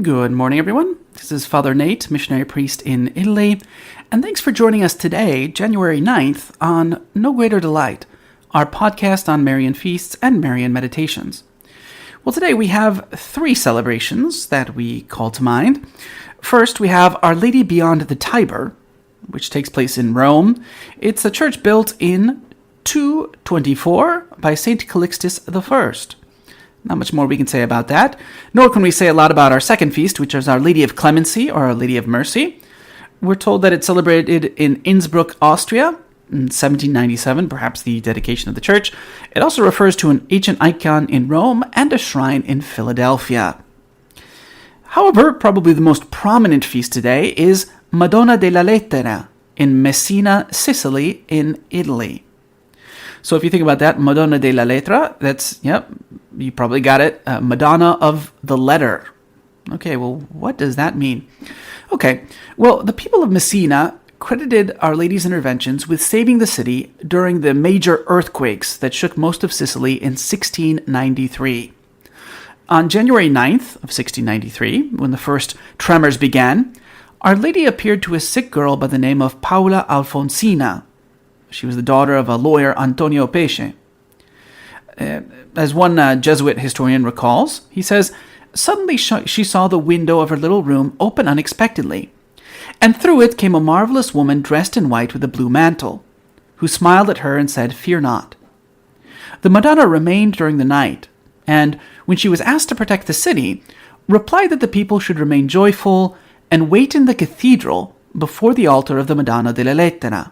Good morning, everyone. This is Father Nate, missionary priest in Italy, and thanks for joining us today, January 9th, on No Greater Delight, our podcast on Marian feasts and Marian meditations. Well, today we have three celebrations that we call to mind. First, we have Our Lady Beyond the Tiber, which takes place in Rome. It's a church built in 224 by Saint Calixtus I. Not much more we can say about that, nor can we say a lot about our second feast, which is Our Lady of Clemency, or Our Lady of Mercy. We're told that it's celebrated in Innsbruck, Austria, in 1797, perhaps the dedication of the church. It also refers to an ancient icon in Rome and a shrine in Philadelphia. However, probably the most prominent feast today is Madonna della Lettera in Messina, Sicily, in Italy. So if you think about that, Madonna della Lettera, that's, you probably got it, Madonna of the letter. Okay, well, what does that mean? Okay, well, the people of Messina credited Our Lady's interventions with saving the city during the major earthquakes that shook most of Sicily in 1693. On January 9th of 1693, when the first tremors began, Our Lady appeared to a sick girl by the name of Paola Alfonsina. She was the daughter of a lawyer, Antonio Pesce. As one Jesuit historian recalls, he says, "Suddenly she saw the window of her little room open unexpectedly, and through it came a marvelous woman dressed in white with a blue mantle, who smiled at her and said, 'Fear not.' The Madonna remained during the night, and when she was asked to protect the city, replied that the people should remain joyful and wait in the cathedral before the altar of the Madonna della Lettera."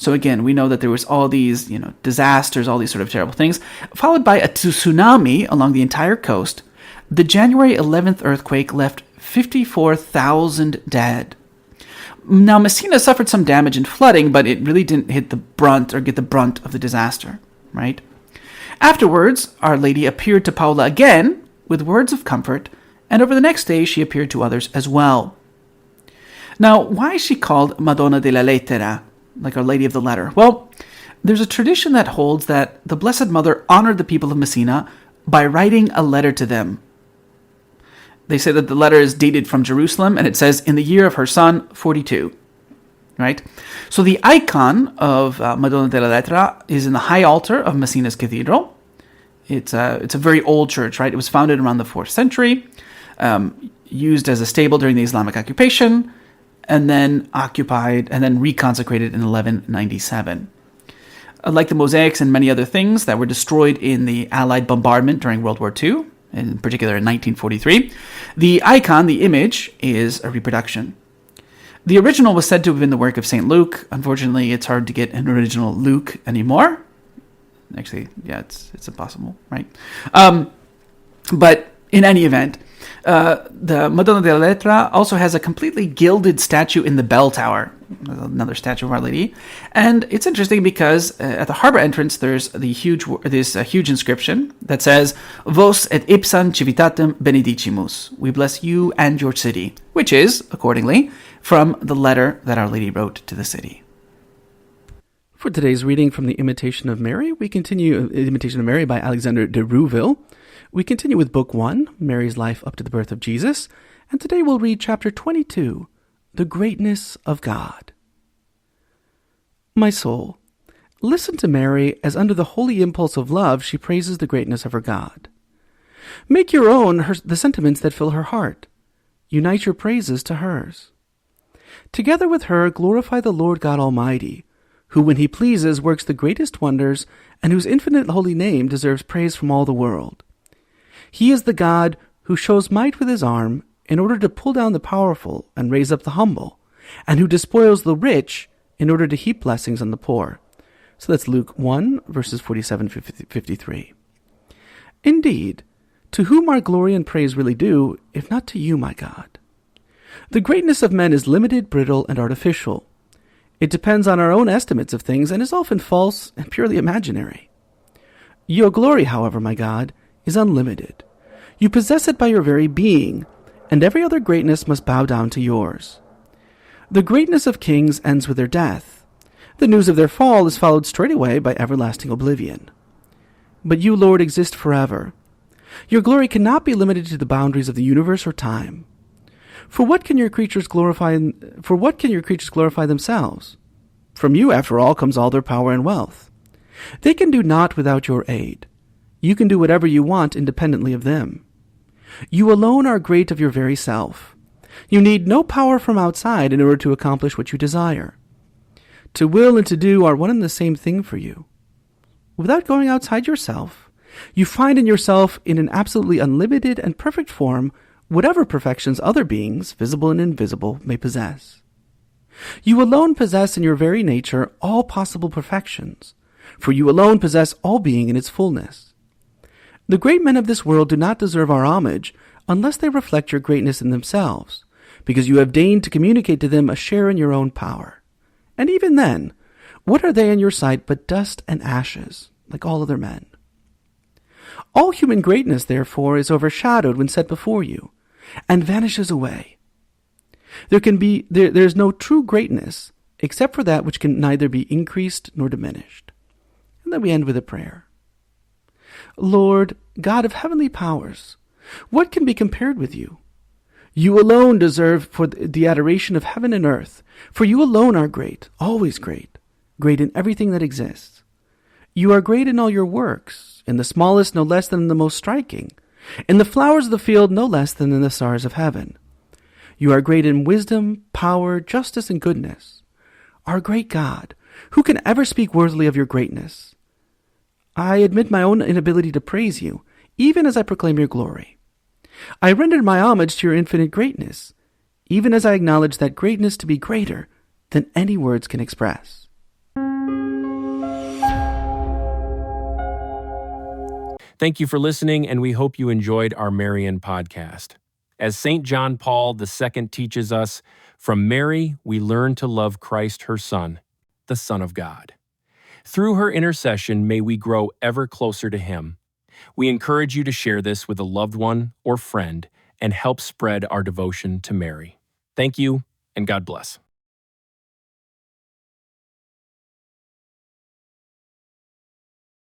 So again, we know that there was all these, disasters, all these sort of terrible things, followed by a tsunami along the entire coast. The January 11th earthquake left 54,000 dead. Now, Messina suffered some damage and flooding, but it really didn't get the brunt of the disaster, right? Afterwards, Our Lady appeared to Paola again with words of comfort, and over the next day she appeared to others as well. Now, why is she called Madonna della Lettera, like Our Lady of the Letter? Well, there's a tradition that holds that the Blessed Mother honored the people of Messina by writing a letter to them. They say that the letter is dated from Jerusalem, and it says, in the year of her son, 42. Right? So the icon of Madonna della Lettera is in the high altar of Messina's cathedral. It's a very old church, right? It was founded around the 4th century, used as a stable during the Islamic occupation, and then reconsecrated in 1197. Like the mosaics and many other things that were destroyed in the Allied bombardment during World War II, in particular in 1943, the icon, the image, is a reproduction. The original was said to have been the work of St. Luke. Unfortunately, it's hard to get an original Luke anymore. Actually, it's impossible, right? But in any event, the Madonna della Lettera also has a completely gilded statue in the bell tower, another statue of Our Lady. And it's interesting because at the harbor entrance, there's this huge inscription that says, "Vos et ipsam civitatem benedicimus." We bless you and your city, which is, accordingly, from the letter that Our Lady wrote to the city. For today's reading from the Imitation of Mary, we continue Imitation of Mary by Alexander de Rouville. We continue with Book 1, Mary's Life Up to the Birth of Jesus, and today we'll read Chapter 22, The Greatness of God. My soul, listen to Mary as under the holy impulse of love she praises the greatness of her God. Make your own the sentiments that fill her heart. Unite your praises to hers. Together with her, glorify the Lord God Almighty, who when he pleases works the greatest wonders and whose infinite holy name deserves praise from all the world. He is the God who shows might with his arm in order to pull down the powerful and raise up the humble, and who despoils the rich in order to heap blessings on the poor. So that's Luke 1, verses 47-53. Indeed, to whom are glory and praise really due, if not to you, my God? The greatness of men is limited, brittle, and artificial. It depends on our own estimates of things and is often false and purely imaginary. Your glory, however, my God, is unlimited. You possess it by your very being, and every other greatness must bow down to yours. The greatness of kings ends with their death. The news of their fall is followed straightway by everlasting oblivion. But you, Lord, exist forever. Your glory cannot be limited to the boundaries of the universe or time. For what can your creatures glorify themselves? From you, after all, comes all their power and wealth. They can do naught without your aid. You can do whatever you want independently of them. You alone are great of your very self. You need no power from outside in order to accomplish what you desire. To will and to do are one and the same thing for you. Without going outside yourself, you find in yourself, in an absolutely unlimited and perfect form, whatever perfections other beings, visible and invisible, may possess. You alone possess in your very nature all possible perfections, for you alone possess all being in its fullness. The great men of this world do not deserve our homage unless they reflect your greatness in themselves, because you have deigned to communicate to them a share in your own power. And even then, what are they in your sight but dust and ashes, like all other men? All human greatness, therefore, is overshadowed when set before you, and vanishes away. There is no true greatness except for that which can neither be increased nor diminished. And then we end with a prayer. Lord, God of heavenly powers, what can be compared with you? You alone deserve for the adoration of heaven and earth, for you alone are great, always great, great in everything that exists. You are great in all your works, in the smallest no less than in the most striking, in the flowers of the field no less than in the stars of heaven. You are great in wisdom, power, justice, and goodness. Our great God, who can ever speak worthily of your greatness? I admit my own inability to praise you, even as I proclaim your glory. I render my homage to your infinite greatness, even as I acknowledge that greatness to be greater than any words can express. Thank you for listening, and we hope you enjoyed our Marian podcast. As St. John Paul II teaches us, from Mary we learn to love Christ, her Son, the Son of God. Through her intercession, may we grow ever closer to Him. We encourage you to share this with a loved one or friend and help spread our devotion to Mary. Thank you, and God bless.